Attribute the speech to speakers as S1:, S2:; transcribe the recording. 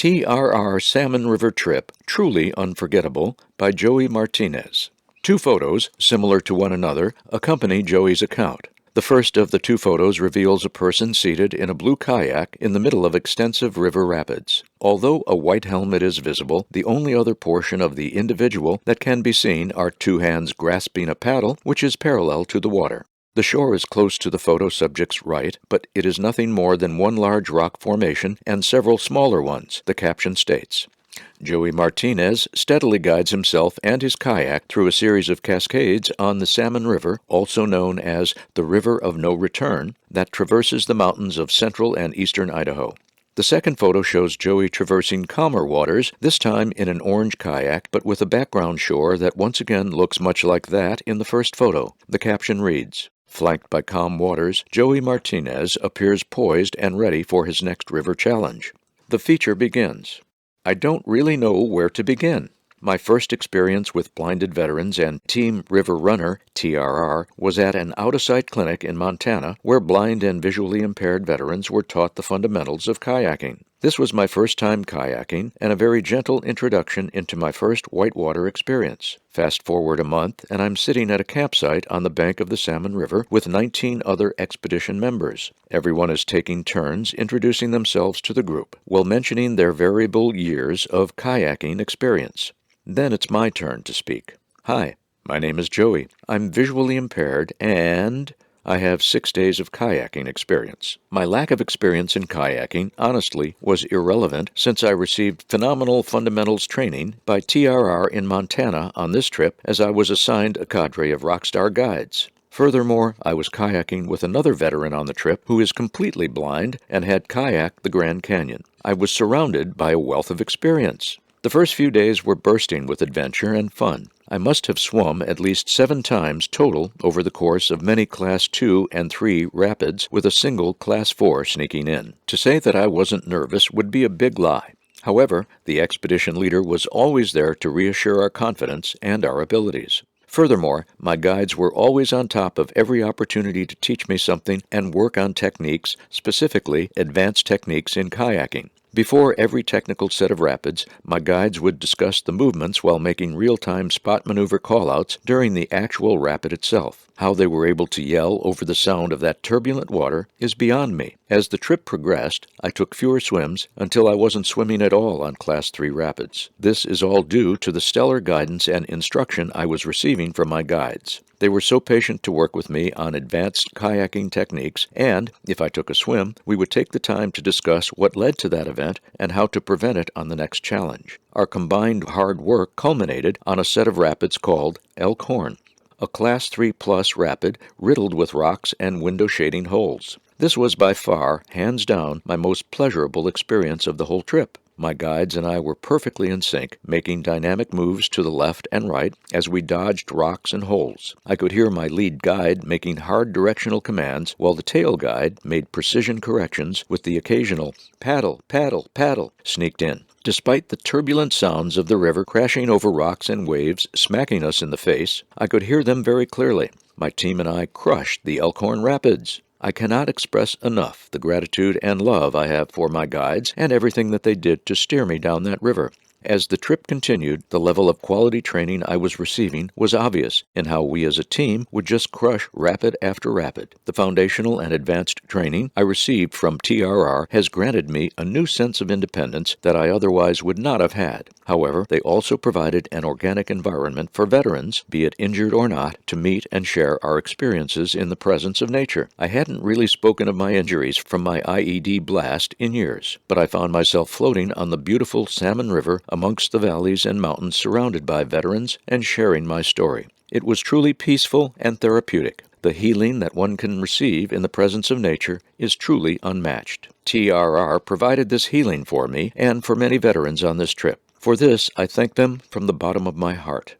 S1: TRR Salmon River Trip, Truly Unforgettable by Joey Martinez. Two photos, similar to one another, accompany Joey's account. The first of the two photos reveals a person seated in a blue kayak in the middle of extensive river rapids. Although a white helmet is visible, the only other portion of the individual that can be seen are two hands grasping a paddle, which is parallel to the water. The shore is close to the photo subject's right, but it is nothing more than one large rock formation and several smaller ones, the caption states. Joey Martinez steadily guides himself and his kayak through a series of cascades on the Salmon River, also known as the River of No Return, that traverses the mountains of central and eastern Idaho. The second photo shows Joey traversing calmer waters, this time in an orange kayak, but with a background shore that once again looks much like that in the first photo. The caption reads, "Flanked by calm waters, Joey Martinez appears poised and ready for his next river challenge." The feature begins. I don't really know where to begin. My first experience with blinded veterans and Team River Runner, TRR, was at an out-of-sight clinic in Montana where blind and visually impaired veterans were taught the fundamentals of kayaking. This was my first time kayaking and a very gentle introduction into my first whitewater experience. Fast forward a month, and I'm sitting at a campsite on the bank of the Salmon River with 19 other expedition members. Everyone is taking turns introducing themselves to the group, while mentioning their variable years of kayaking experience. Then it's my turn to speak. Hi, my name is Joey. I'm visually impaired and I have 6 days of kayaking experience. My lack of experience in kayaking, honestly, was irrelevant since I received phenomenal fundamentals training by TRR in Montana on this trip as I was assigned a cadre of rockstar guides. Furthermore, I was kayaking with another veteran on the trip who is completely blind and had kayaked the Grand Canyon. I was surrounded by a wealth of experience. The first few days were bursting with adventure and fun. I must have swum at least 7 times total over the course of many Class 2 and 3 rapids with a single Class 4 sneaking in. To say that I wasn't nervous would be a big lie. However, the expedition leader was always there to reassure our confidence and our abilities. Furthermore, my guides were always on top of every opportunity to teach me something and work on techniques, specifically advanced techniques in kayaking. Before every technical set of rapids, my guides would discuss the movements while making real-time spot maneuver callouts during the actual rapid itself. How they were able to yell over the sound of that turbulent water is beyond me. As the trip progressed, I took fewer swims until I wasn't swimming at all on Class 3 rapids. This is all due to the stellar guidance and instruction I was receiving from my guides. They were so patient to work with me on advanced kayaking techniques, and, if I took a swim, we would take the time to discuss what led to that event and how to prevent it on the next challenge. Our combined hard work culminated on a set of rapids called Elkhorn, a Class 3+ rapid riddled with rocks and window-shading holes. This was by far, hands down, my most pleasurable experience of the whole trip. My guides and I were perfectly in sync, making dynamic moves to the left and right as we dodged rocks and holes. I could hear my lead guide making hard directional commands, while the tail guide made precision corrections with the occasional paddle, paddle, paddle sneaked in. Despite the turbulent sounds of the river crashing over rocks and waves smacking us in the face, I could hear them very clearly. My team and I crushed the Elkhorn Rapids. I cannot express enough the gratitude and love I have for my guides and everything that they did to steer me down that river. As the trip continued, the level of quality training I was receiving was obvious in how we as a team would just crush rapid after rapid. The foundational and advanced training I received from TRR has granted me a new sense of independence that I otherwise would not have had. However, they also provided an organic environment for veterans, be it injured or not, to meet and share our experiences in the presence of nature. I hadn't really spoken of my injuries from my IED blast in years, but I found myself floating on the beautiful Salmon River amongst the valleys and mountains surrounded by veterans and sharing my story. It was truly peaceful and therapeutic. The healing that one can receive in the presence of nature is truly unmatched. TRR provided this healing for me and for many veterans on this trip. For this, I thank them from the bottom of my heart.